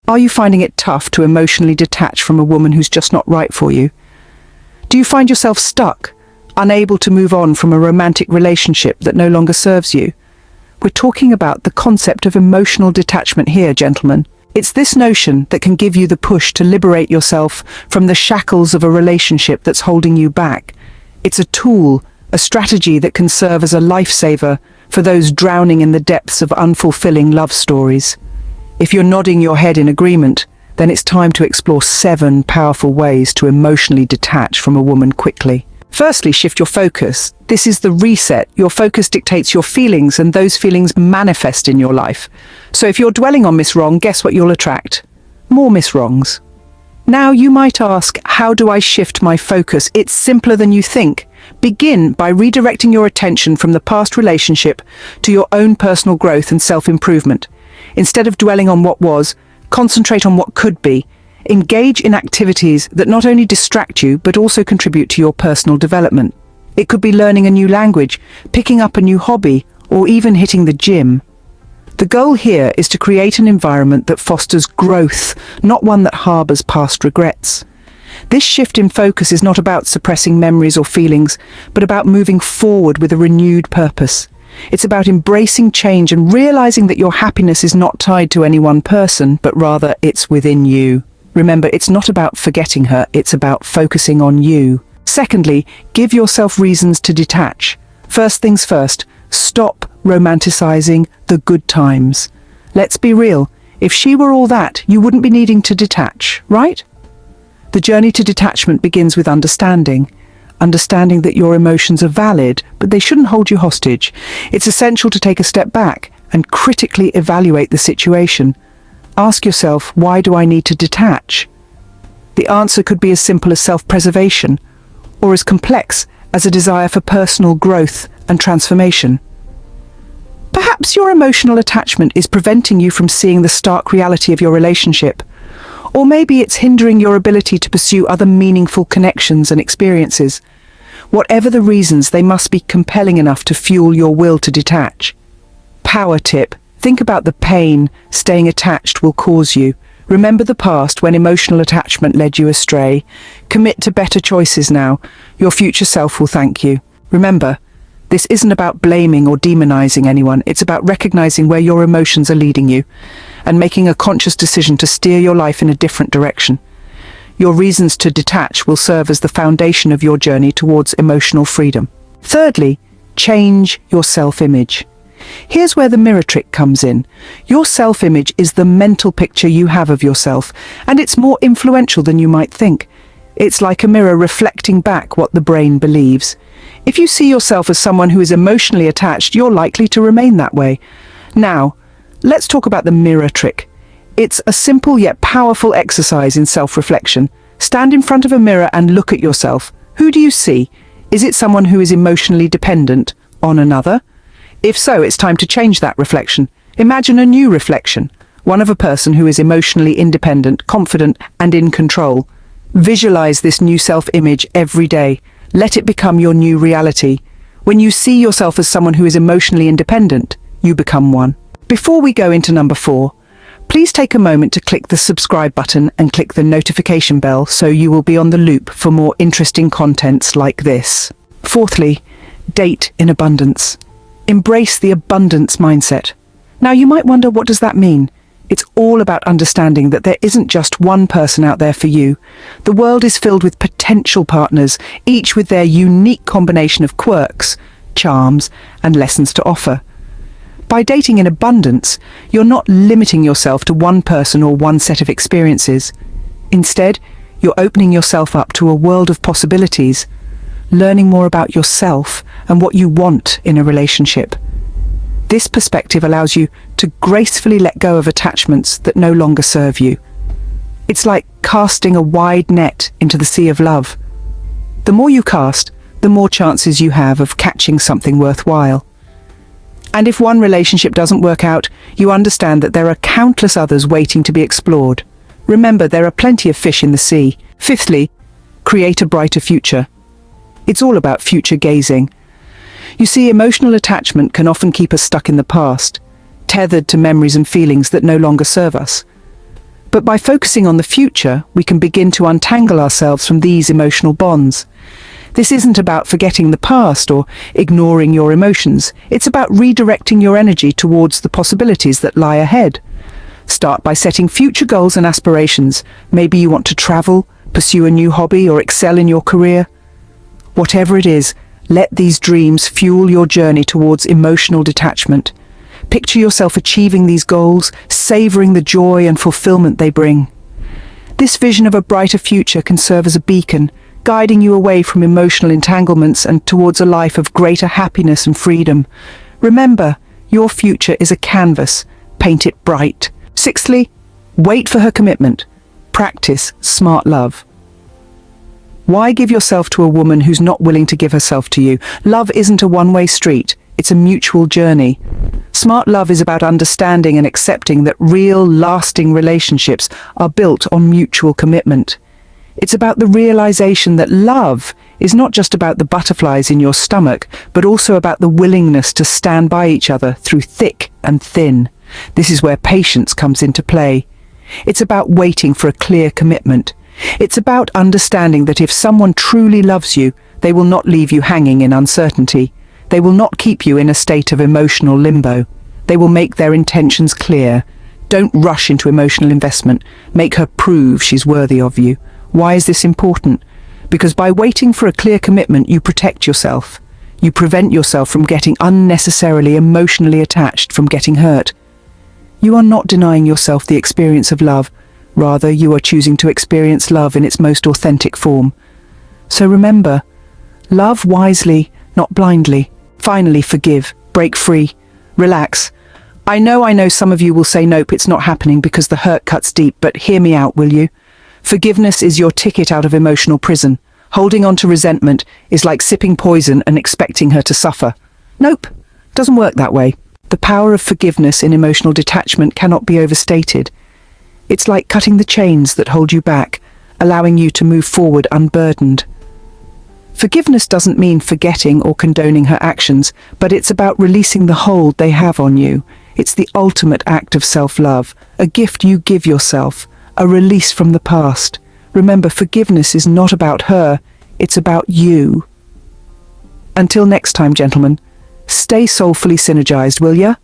Are you finding it tough to emotionally detach from a woman who's just not right for you? Do you find yourself stuck, unable to move on from a romantic relationship that no longer serves you? We're talking about the concept of emotional detachment here, gentlemen. It's this notion that can give you the push to liberate yourself from the shackles of a relationship that's holding you back. It's a tool, a strategy that can serve as a lifesaver for those drowning in the depths of unfulfilling love stories. If you're nodding your head in agreement, then it's time to explore 7 powerful ways to emotionally detach from a woman quickly. Firstly, shift your focus. This is the reset. Your focus dictates your feelings, and those feelings manifest in your life. So if you're dwelling on Miss Wrong, guess what you'll attract? More Miss Wrongs. Now you might ask, how do I shift my focus? It's simpler than you think. Begin by redirecting your attention from the past relationship to your own personal growth and self-improvement. Instead of dwelling on what was, concentrate on what could be. Engage in activities that not only distract you, but also contribute to your personal development. It could be learning a new language, picking up a new hobby, or even hitting the gym. The goal here is to create an environment that fosters growth, not one that harbors past regrets. This shift in focus is not about suppressing memories or feelings, but about moving forward with a renewed purpose. It's about embracing change and realizing that your happiness is not tied to any one person, but rather it's within you. Remember, it's not about forgetting her, it's about focusing on you. Secondly, give yourself reasons to detach. First things first, stop romanticizing the good times. Let's be real, if she were all that, you wouldn't be needing to detach, right? The journey to detachment begins with understanding. Understanding that your emotions are valid, but they shouldn't hold you hostage. It's essential to take a step back and critically evaluate the situation. Ask yourself, why do I need to detach? The answer could be as simple as self-preservation, or as complex as a desire for personal growth and transformation. Perhaps your emotional attachment is preventing you from seeing the stark reality of your relationship. Or maybe it's hindering your ability to pursue other meaningful connections and experiences. Whatever the reasons, they must be compelling enough to fuel your will to detach. Power tip: think about the pain staying attached will cause you. Remember the past when emotional attachment led you astray. Commit to better choices now. Your future self will thank you. Remember, this isn't about blaming or demonizing anyone. It's about recognizing where your emotions are leading you and making a conscious decision to steer your life in a different direction. Your reasons to detach will serve as the foundation of your journey towards emotional freedom. Thirdly, change your self-image. Here's where the mirror trick comes in. Your self-image is the mental picture you have of yourself, and it's more influential than you might think. It's like a mirror reflecting back what the brain believes. If you see yourself as someone who is emotionally attached, you're likely to remain that way. Now, let's talk about the mirror trick. It's a simple yet powerful exercise in self-reflection. Stand in front of a mirror and look at yourself. Who do you see? Is it someone who is emotionally dependent on another? If so, it's time to change that reflection. Imagine a new reflection, one of a person who is emotionally independent, confident, and in control. Visualize this new self-image every day. Let it become your new reality. When you see yourself as someone who is emotionally independent, you become one. Before we go into number 4, please take a moment to click the subscribe button and click the notification bell so you will be on the loop for more interesting contents like this. Fourthly, date in abundance. Embrace the abundance mindset. Now you might wonder, what does that mean? It's all about understanding that there isn't just one person out there for you. The world is filled with potential partners, each with their unique combination of quirks, charms, and lessons to offer. By dating in abundance, you're not limiting yourself to one person or one set of experiences. Instead, you're opening yourself up to a world of possibilities, learning more about yourself and what you want in a relationship. This perspective allows you to gracefully let go of attachments that no longer serve you. It's like casting a wide net into the sea of love. The more you cast, the more chances you have of catching something worthwhile. And if one relationship doesn't work out, you understand that there are countless others waiting to be explored. Remember, there are plenty of fish in the sea. Fifthly, create a brighter future. It's all about future gazing. You see, emotional attachment can often keep us stuck in the past, tethered to memories and feelings that no longer serve us. But by focusing on the future, we can begin to untangle ourselves from these emotional bonds. This isn't about forgetting the past or ignoring your emotions. It's about redirecting your energy towards the possibilities that lie ahead. Start by setting future goals and aspirations. Maybe you want to travel, pursue a new hobby, or excel in your career. Whatever it is, let these dreams fuel your journey towards emotional detachment. Picture yourself achieving these goals, savoring the joy and fulfillment they bring. This vision of a brighter future can serve as a beacon, guiding you away from emotional entanglements and towards a life of greater happiness and freedom. Remember, your future is a canvas. Paint it bright. Sixthly, wait for her commitment. Practice smart love. Why give yourself to a woman who's not willing to give herself to you? Love isn't a one-way street. It's a mutual journey. Smart love is about understanding and accepting that real, lasting relationships are built on mutual commitment. It's about the realization that love is not just about the butterflies in your stomach, but also about the willingness to stand by each other through thick and thin. This is where patience comes into play. It's about waiting for a clear commitment. It's about understanding that if someone truly loves you, they will not leave you hanging in uncertainty. They will not keep you in a state of emotional limbo. They will make their intentions clear. Don't rush into emotional investment. Make her prove she's worthy of you. Why is this important? Because by waiting for a clear commitment, you protect yourself. You prevent yourself from getting unnecessarily emotionally attached, from getting hurt. You are not denying yourself the experience of love. Rather, you are choosing to experience love in its most authentic form. So remember, love wisely, not blindly. Finally, forgive, break free, relax. I know some of you will say nope, it's not happening because the hurt cuts deep, but hear me out, will you? Forgiveness is your ticket out of emotional prison. Holding on to resentment is like sipping poison and expecting her to suffer. Nope, doesn't work that way. The power of forgiveness in emotional detachment cannot be overstated. It's like cutting the chains that hold you back, allowing you to move forward unburdened. Forgiveness doesn't mean forgetting or condoning her actions, but it's about releasing the hold they have on you. It's the ultimate act of self-love, a gift you give yourself, a release from the past. Remember, forgiveness is not about her, it's about you. Until next time, gentlemen, stay soulfully synergized, will ya?